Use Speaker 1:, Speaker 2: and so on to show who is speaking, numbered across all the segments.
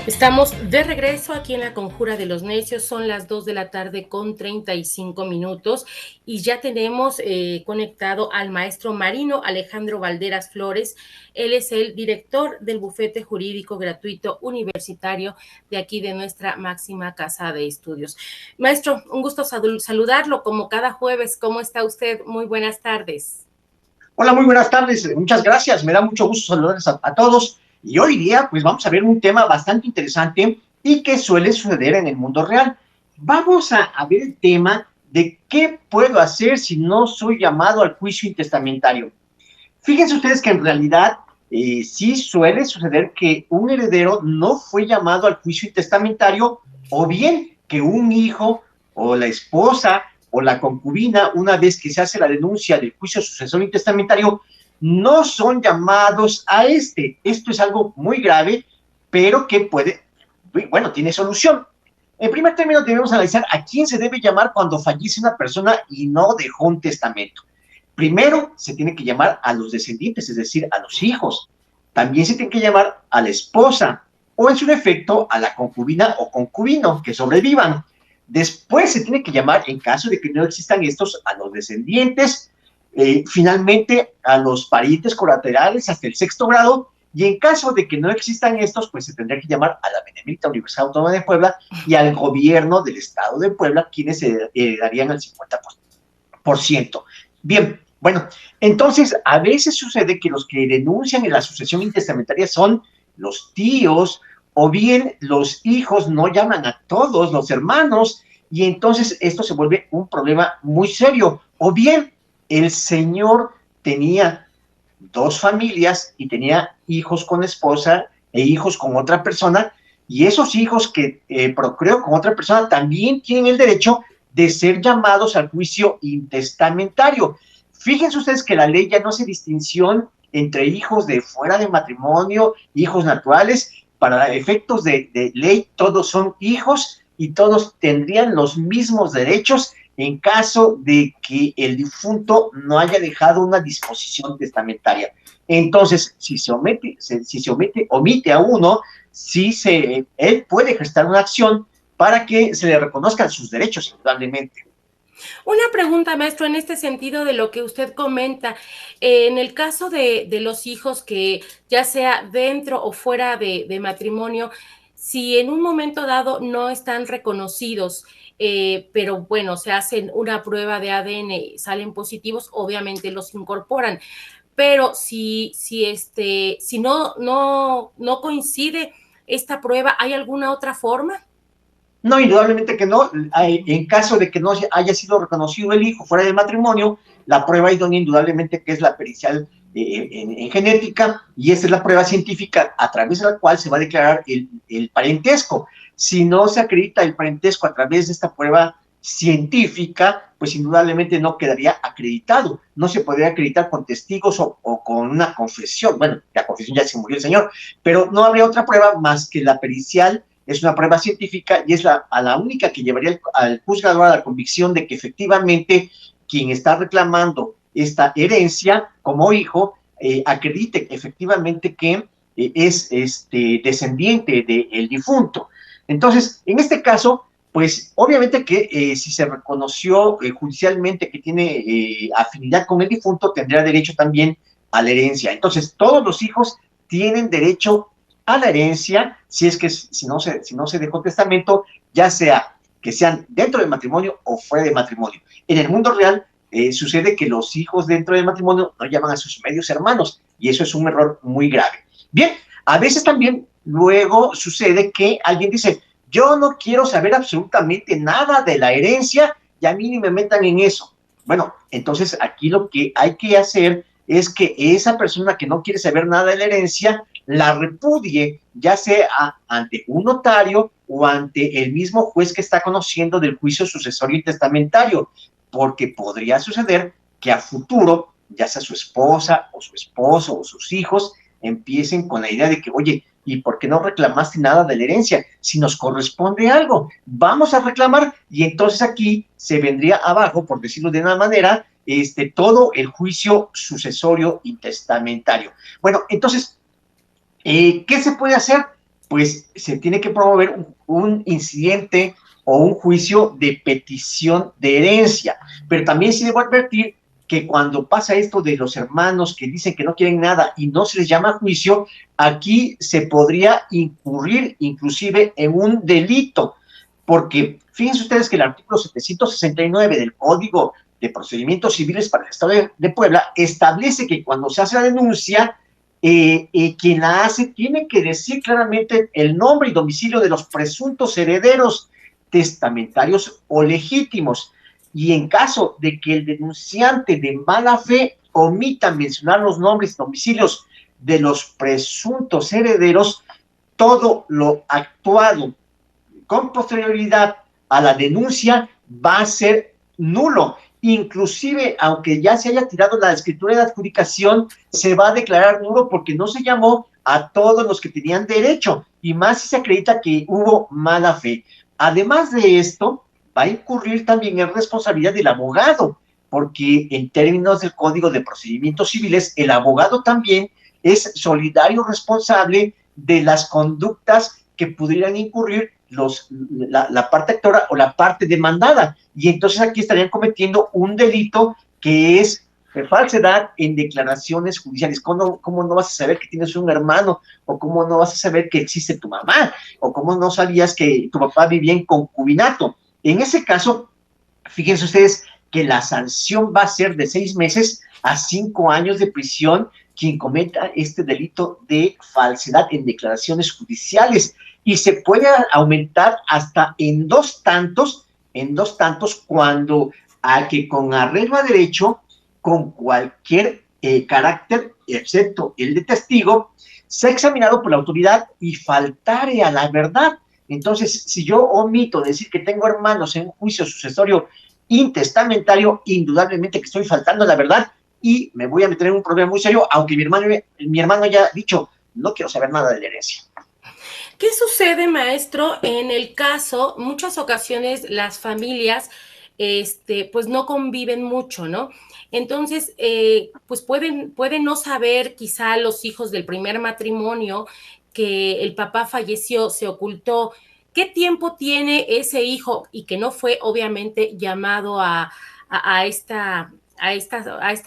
Speaker 1: Estamos de regreso aquí en La Conjura de los Necios, son las 2 de la tarde con 35 minutos y ya tenemos conectado al maestro marino Alejandro Valderas Flores. Él es el director del bufete jurídico gratuito universitario de aquí de nuestra máxima casa de estudios. Maestro, un gusto saludarlo como cada jueves. ¿Cómo está usted? Muy buenas tardes.
Speaker 2: Hola, muy buenas tardes. Muchas gracias. Me da mucho gusto saludarles a todos. Y hoy día, pues vamos a ver un tema bastante interesante y que suele suceder en el mundo real. Vamos a ver el tema de qué puedo hacer si no soy llamado al juicio intestamentario. Fíjense ustedes que en realidad sí suele suceder que un heredero no fue llamado al juicio testamentario, o bien que un hijo o la esposa o la concubina, una vez que se hace la denuncia del juicio sucesorio testamentario, no son llamados a este. Esto es algo muy grave, pero que puede, bueno, tiene solución. En primer término, debemos analizar a quién se debe llamar cuando fallece una persona y no dejó un testamento. Primero, se tiene que llamar a los descendientes, es decir, a los hijos. También se tiene que llamar a la esposa o, en su defecto, a la concubina o concubino que sobrevivan. Después se tiene que llamar, en caso de que no existan estos, a los descendientes, finalmente a los parientes colaterales hasta el sexto grado, y en caso de que no existan estos, pues se tendría que llamar a la Benemérita Universidad Autónoma de Puebla y al gobierno del Estado de Puebla, quienes heredarían el 50%. Bien, bueno, entonces a veces sucede que los que denuncian en la sucesión intestamentaria son los tíos, o bien los hijos no llaman a todos los hermanos, y entonces esto se vuelve un problema muy serio. O bien el señor tenía dos familias y tenía hijos con esposa e hijos con otra persona, y esos hijos que procreó con otra persona también tienen el derecho de ser llamados al juicio intestamentario. Fíjense ustedes que la ley ya no hace distinción entre hijos de fuera de matrimonio, hijos naturales. Para efectos de ley, todos son hijos y todos tendrían los mismos derechos en caso de que el difunto no haya dejado una disposición testamentaria. Entonces, si se omite a uno, él puede gestar una acción para que se le reconozcan sus derechos, indudablemente.
Speaker 1: Una pregunta, maestro, en este sentido de lo que usted comenta, en el caso de los hijos que ya sea dentro o fuera de matrimonio, si en un momento dado no están reconocidos, pero bueno, se hacen una prueba de ADN, salen positivos, obviamente los incorporan, pero si no coincide esta prueba, ¿hay alguna otra forma?
Speaker 2: No, indudablemente que no. En caso de que no haya sido reconocido el hijo fuera del matrimonio, la prueba idónea indudablemente que es la pericial en genética, y esta es la prueba científica a través de la cual se va a declarar el parentesco. Si no se acredita el parentesco a través de esta prueba científica, pues indudablemente no quedaría acreditado. No se podría acreditar con testigos o con una confesión. Bueno, la confesión ya se murió el señor, pero no habría otra prueba más que la pericial. Es una prueba científica y es la única que llevaría al juzgador a la convicción de que efectivamente quien está reclamando esta herencia como hijo acredite efectivamente que es descendiente del difunto. Entonces, en este caso, pues obviamente que si se reconoció judicialmente que tiene afinidad con el difunto, tendrá derecho también a la herencia. Entonces, todos los hijos tienen derecho a la herencia, si no se dejó testamento, ya sea que sean dentro del matrimonio o fuera del matrimonio. En el mundo real sucede que los hijos dentro del matrimonio no llaman a sus medios hermanos, y eso es un error muy grave. Bien, a veces también luego sucede que alguien dice, yo no quiero saber absolutamente nada de la herencia y a mí ni me metan en eso. Bueno, entonces aquí lo que hay que hacer es que esa persona que no quiere saber nada de la herencia la repudie, ya sea ante un notario o ante el mismo juez que está conociendo del juicio sucesorio y testamentario, porque podría suceder que a futuro, ya sea su esposa o su esposo o sus hijos, empiecen con la idea de que, oye, ¿y por qué no reclamaste nada de la herencia? Si nos corresponde algo, vamos a reclamar, y entonces aquí se vendría abajo, por decirlo de una manera, todo el juicio sucesorio y testamentario. Bueno, entonces, ¿qué se puede hacer? pues se tiene que promover un incidente o un juicio de petición de herencia. Pero también sí debo advertir que cuando pasa esto de los hermanos que dicen que no quieren nada y no se les llama a juicio, aquí se podría incurrir inclusive en un delito, porque fíjense ustedes que el artículo 769 del Código de Procedimientos Civiles para el Estado de Puebla establece que cuando se hace la denuncia, quien la hace tiene que decir claramente el nombre y domicilio de los presuntos herederos testamentarios o legítimos. Y en caso de que el denunciante de mala fe omita mencionar los nombres y domicilios de los presuntos herederos, todo lo actuado con posterioridad a la denuncia va a ser nulo. Inclusive, aunque ya se haya tirado la escritura de adjudicación, se va a declarar nulo porque no se llamó a todos los que tenían derecho, y más si se acredita que hubo mala fe. Además de esto, va a incurrir también en responsabilidad del abogado, porque en términos del Código de Procedimientos Civiles, el abogado también es solidario responsable de las conductas que pudieran incurrir la parte actora o la parte demandada. Y entonces aquí estarían cometiendo un delito que es falsedad en declaraciones judiciales. ¿Cómo no vas a saber que tienes un hermano? ¿O cómo no vas a saber que existe tu mamá? ¿O cómo no sabías que tu papá vivía en concubinato? En ese caso, fíjense ustedes que la sanción va a ser de 6 meses a 5 años de prisión quien cometa este delito de falsedad en declaraciones judiciales, y se puede aumentar hasta en dos tantos cuando a que con arreglo a derecho, con cualquier carácter, excepto el de testigo, sea examinado por la autoridad y faltare a la verdad. Entonces, si yo omito decir que tengo hermanos en un juicio sucesorio intestamentario, indudablemente que estoy faltando a la verdad y me voy a meter en un problema muy serio, aunque mi hermano haya dicho, no quiero saber nada de la herencia.
Speaker 1: ¿Qué sucede, maestro, en el caso, muchas ocasiones las familias, pues no conviven mucho, ¿no? Entonces, pues pueden no saber quizá los hijos del primer matrimonio que el papá falleció, se ocultó. ¿Qué tiempo tiene ese hijo y que no fue obviamente llamado a esta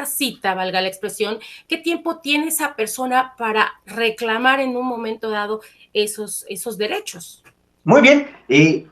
Speaker 1: cita, valga la expresión? ¿Qué tiempo tiene esa persona para reclamar en un momento dado esos derechos?
Speaker 2: Muy bien,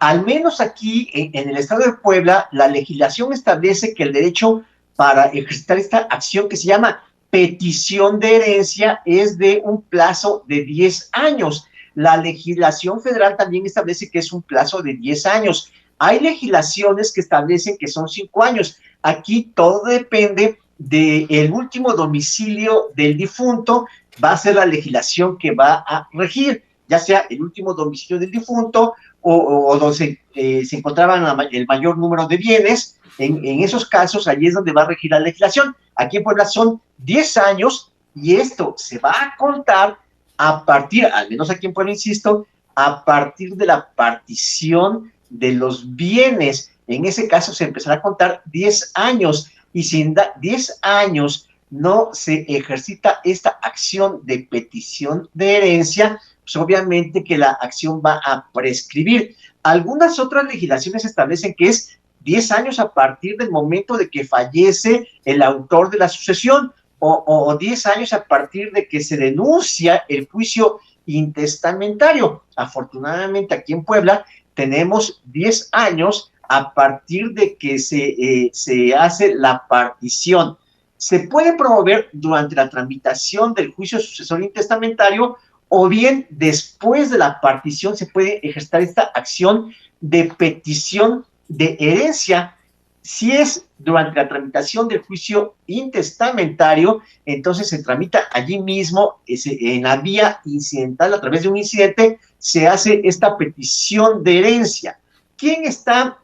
Speaker 2: al menos aquí en el estado de Puebla, la legislación establece que el derecho para ejercitar esta acción que se llama petición de herencia es de un plazo de 10 años. La legislación federal también establece que es un plazo de 10 años. Hay legislaciones que establecen que son 5 años. Aquí todo depende del último domicilio del difunto, va a ser la legislación que va a regir, ya sea el último domicilio del difunto o donde se encontraban el mayor número de bienes. En esos casos, allí es donde va a regir la legislación. Aquí en Puebla son 10 años y esto se va a contar a partir, al menos aquí en Puebla, insisto, a partir de la partición de los bienes. En ese caso se empezará a contar 10 años, y si en 10 años no se ejercita esta acción de petición de herencia, pues obviamente que la acción va a prescribir. Algunas otras legislaciones establecen que es 10 años a partir del momento de que fallece el autor de la sucesión, o 10 años a partir de que se denuncia el juicio intestamentario. Afortunadamente aquí en Puebla tenemos 10 años a partir de que se hace la partición. Se puede promover durante la tramitación del juicio sucesorio intestamentario, o bien después de la partición se puede ejercitar esta acción de petición de herencia. Si es durante la tramitación del juicio intestamentario, entonces se tramita allí mismo, en la vía incidental, a través de un incidente, se hace esta petición de herencia. ¿Quién está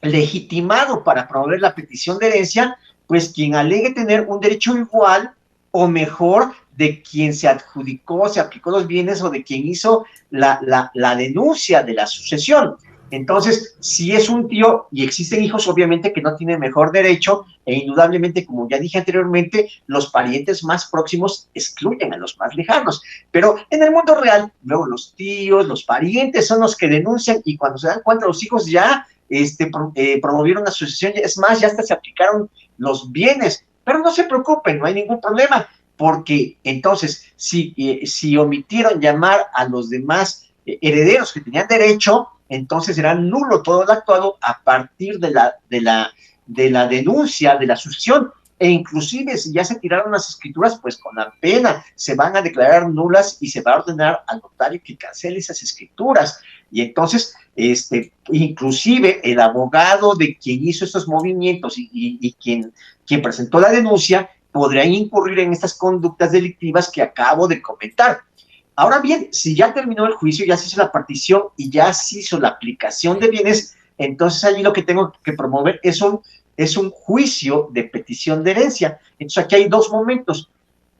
Speaker 2: legitimado para promover la petición de herencia? Pues quien alegue tener un derecho igual o mejor de quien se adjudicó, se aplicó los bienes, o de quien hizo la denuncia de la sucesión. Entonces, si es un tío y existen hijos, obviamente que no tienen mejor derecho, e indudablemente, como ya dije anteriormente, los parientes más próximos excluyen a los más lejanos. Pero en el mundo real, luego los tíos, los parientes son los que denuncian, y cuando se dan cuenta los hijos ya promovieron la sucesión, es más, ya hasta se aplicaron los bienes. Pero no se preocupen, no hay ningún problema, porque entonces, si omitieron llamar a los demás herederos que tenían derecho, entonces será nulo todo el actuado a partir de la denuncia de la sucesión. E inclusive si ya se tiraron las escrituras, pues con la pena se van a declarar nulas y se va a ordenar al notario que cancele esas escrituras. Y entonces, inclusive el abogado de quien hizo estos movimientos y quien presentó la denuncia podrían incurrir en estas conductas delictivas que acabo de comentar. Ahora bien, si ya terminó el juicio, ya se hizo la partición y ya se hizo la aplicación de bienes, entonces allí lo que tengo que promover es un juicio de petición de herencia. Entonces aquí hay dos momentos.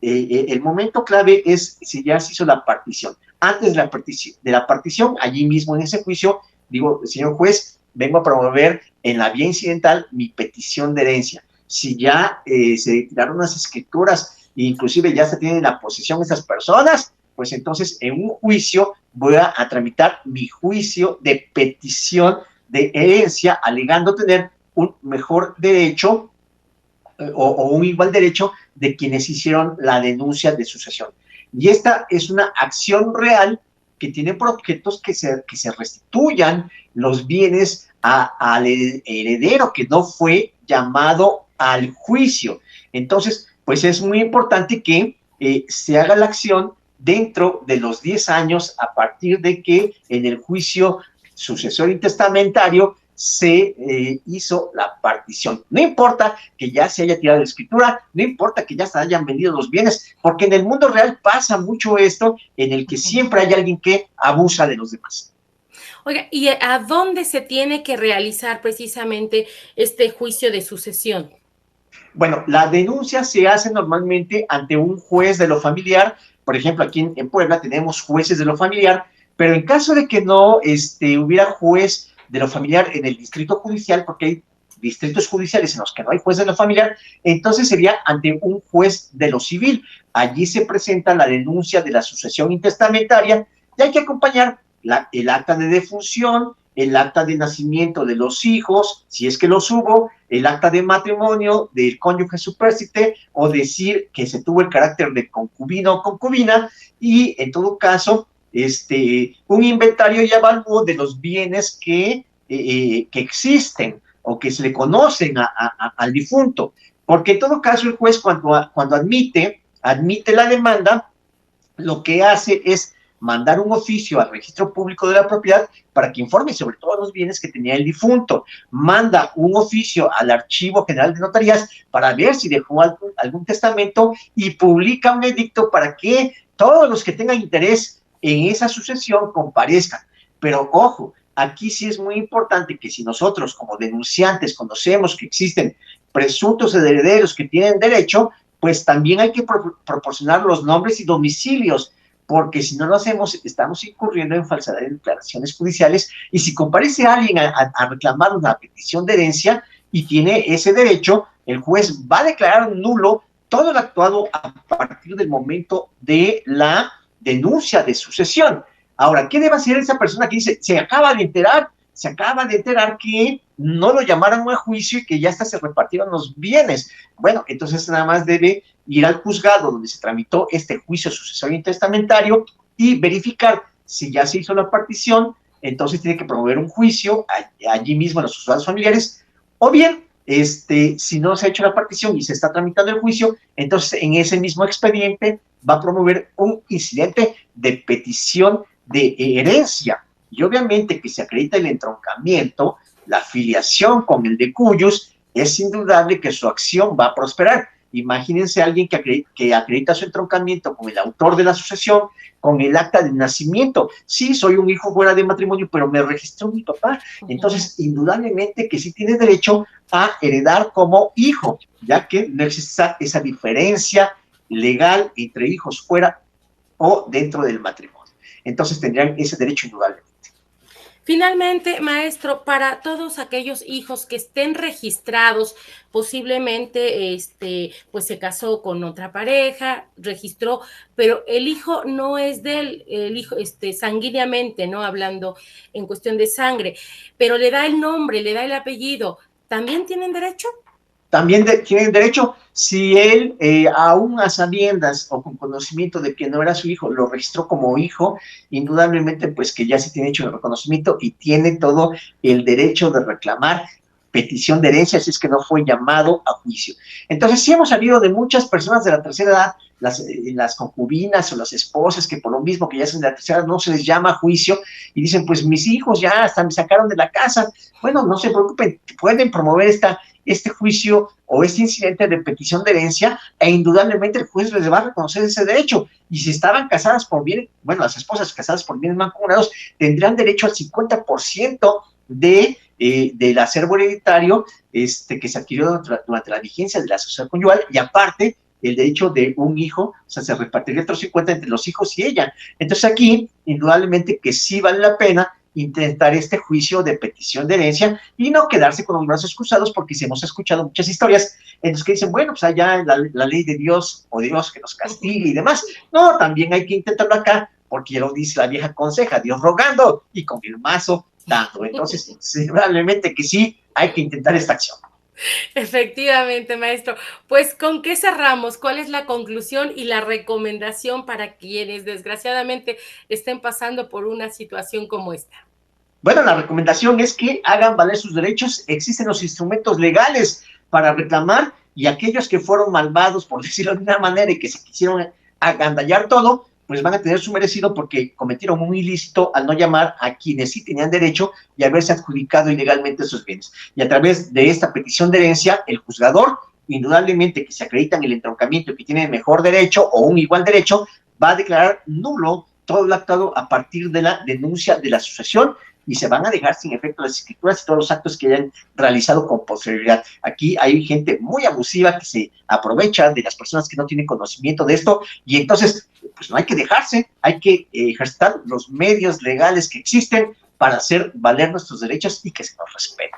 Speaker 2: El momento clave es si ya se hizo la partición. Antes de la partición, allí mismo en ese juicio, digo, señor juez, vengo a promover en la vía incidental mi petición de herencia. Si ya se tiraron las escrituras, inclusive ya se tienen en la posesión esas personas, pues entonces en un juicio voy a tramitar mi juicio de petición de herencia, alegando tener un mejor derecho o un igual derecho de quienes hicieron la denuncia de sucesión. Y esta es una acción real que tiene por objetos que se restituyan los bienes al heredero que no fue llamado al juicio. Entonces, pues es muy importante que se haga la acción dentro de los 10 años a partir de que en el juicio sucesorio intestamentario se hizo la partición. No importa que ya se haya tirado la escritura, no importa que ya se hayan vendido los bienes, porque en el mundo real pasa mucho esto, en el que siempre hay alguien que abusa de los demás.
Speaker 1: Oiga, ¿y a dónde se tiene que realizar precisamente este juicio de sucesión?
Speaker 2: Bueno, la denuncia se hace normalmente ante un juez de lo familiar. Por ejemplo, aquí en Puebla tenemos jueces de lo familiar, pero en caso de que no hubiera juez de lo familiar en el distrito judicial, porque hay distritos judiciales en los que no hay juez de lo familiar, entonces sería ante un juez de lo civil. Allí se presenta la denuncia de la sucesión intestamentaria y hay que acompañar el acta de defunción, el acta de nacimiento de los hijos, si es que los hubo, el acta de matrimonio del cónyuge supérstite, o decir que se tuvo el carácter de concubino o concubina, y en todo caso, un inventario y avalúo de los bienes que existen o que se le conocen al difunto, porque en todo caso el juez cuando admite la demanda, lo que hace es mandar un oficio al registro público de la propiedad para que informe sobre todos los bienes que tenía el difunto. Manda un oficio al Archivo General de Notarías para ver si dejó algún testamento y publica un edicto para que todos los que tengan interés en esa sucesión comparezcan. Pero ojo, aquí sí es muy importante que si nosotros como denunciantes conocemos que existen presuntos herederos que tienen derecho, pues también hay que proporcionar los nombres y domicilios, porque si no lo hacemos, estamos incurriendo en falsedad de declaraciones judiciales, y si comparece alguien a reclamar una petición de herencia y tiene ese derecho, el juez va a declarar nulo todo el actuado a partir del momento de la denuncia de sucesión. Ahora, ¿qué debe hacer esa persona que dice, se acaba de enterar que no lo llamaron a juicio y que ya hasta se repartieron los bienes? Bueno, entonces nada más debe ir al juzgado donde se tramitó este juicio sucesorio intestamentario y verificar si ya se hizo la partición. Entonces tiene que promover un juicio allí mismo en los juzgados familiares, o bien, si no se ha hecho la partición y se está tramitando el juicio, entonces en ese mismo expediente va a promover un incidente de petición de herencia. Y obviamente que se acredita el entroncamiento, la filiación con el de cuyos, es indudable que su acción va a prosperar. Imagínense a alguien que acredita su entroncamiento con el autor de la sucesión, con el acta de nacimiento. Sí, soy un hijo fuera de matrimonio, pero me registró mi papá. Entonces, indudablemente que sí tiene derecho a heredar como hijo, ya que no existe esa diferencia legal entre hijos fuera o dentro del matrimonio. Entonces tendrían ese derecho indudablemente.
Speaker 1: Finalmente, maestro, para todos aquellos hijos que estén registrados, posiblemente pues se casó con otra pareja, registró, pero el hijo no es de él, el hijo sanguíneamente, ¿no? Hablando en cuestión de sangre, pero le da el nombre, le da el apellido, ¿también tienen derecho?
Speaker 2: También tienen derecho, si él, aún a sabiendas o con conocimiento de que no era su hijo, lo registró como hijo, indudablemente pues que ya se tiene hecho el reconocimiento y tiene todo el derecho de reclamar petición de herencia si es que no fue llamado a juicio. Entonces sí hemos sabido de muchas personas de la tercera edad, las concubinas o las esposas que por lo mismo que ya son de la tercera edad no se les llama a juicio y dicen pues mis hijos ya hasta me sacaron de la casa. Bueno, no se preocupen, pueden promover este juicio o este incidente de petición de herencia e indudablemente el juez les va a reconocer ese derecho. Y si estaban casadas por bien, bueno, las esposas casadas por bienes mancomunados tendrán derecho al 50% del acervo hereditario que se adquirió durante la vigencia de la sociedad conyugal y aparte el derecho de un hijo, o sea, se repartiría otros 50 entre los hijos y ella. Entonces aquí, indudablemente que sí vale la pena intentar este juicio de petición de herencia y no quedarse con los brazos cruzados porque si hemos escuchado muchas historias en las que dicen, bueno, pues allá la ley de Dios o Dios que nos castigue y demás. No, también hay que intentarlo acá porque ya lo dice la vieja conseja, Dios rogando y con el mazo dando. Entonces, probablemente que sí hay que intentar esta acción.
Speaker 1: Efectivamente, maestro. Pues, ¿con qué cerramos? ¿Cuál es la conclusión y la recomendación para quienes desgraciadamente estén pasando por una situación como esta?
Speaker 2: Bueno, la recomendación es que hagan valer sus derechos. Existen los instrumentos legales para reclamar y aquellos que fueron malvados, por decirlo de una manera, y que se quisieron agandallar todo, pues van a tener su merecido porque cometieron un ilícito al no llamar a quienes sí tenían derecho y haberse adjudicado ilegalmente sus bienes. Y a través de esta petición de herencia, el juzgador, indudablemente que se acredita en el entroncamiento y que tiene mejor derecho o un igual derecho, va a declarar nulo todo lo actuado a partir de la denuncia de la asociación y se van a dejar sin efecto las escrituras y todos los actos que hayan realizado con posterioridad. Aquí hay gente muy abusiva que se aprovecha de las personas que no tienen conocimiento de esto y entonces pues no hay que dejarse, hay que ejercitar los medios legales que existen para hacer valer nuestros derechos y que se nos respeten.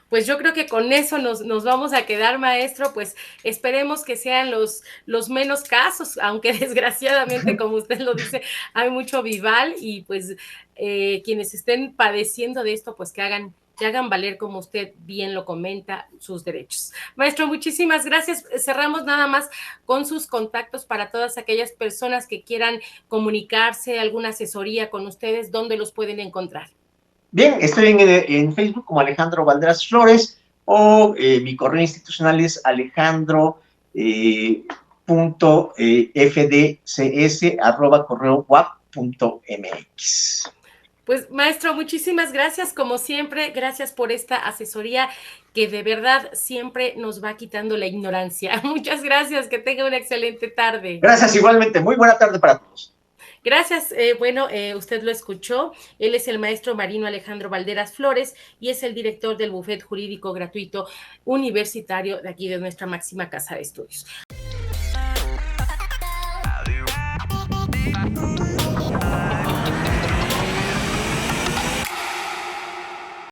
Speaker 1: Pues yo creo que con eso nos vamos a quedar, maestro, pues esperemos que sean los menos casos, aunque desgraciadamente, como usted lo dice, hay mucho vival y pues quienes estén padeciendo de esto, pues que hagan valer, como usted bien lo comenta, sus derechos. Maestro, muchísimas gracias. Cerramos nada más con sus contactos para todas aquellas personas que quieran comunicarse, alguna asesoría con ustedes, ¿dónde los pueden encontrar?
Speaker 2: Bien, estoy en Facebook como Alejandro Valderas Flores o mi correo institucional es alejandro.fdcs@correo.mx.
Speaker 1: Pues maestro, muchísimas gracias, como siempre, gracias por esta asesoría que de verdad siempre nos va quitando la ignorancia. Muchas gracias, que tenga una excelente tarde.
Speaker 2: Gracias igualmente, muy buena tarde para todos.
Speaker 1: Gracias. Usted lo escuchó. Él es el maestro Marino Alejandro Valderas Flores y es el director del Bufet Jurídico Gratuito Universitario de aquí de nuestra máxima casa de estudios.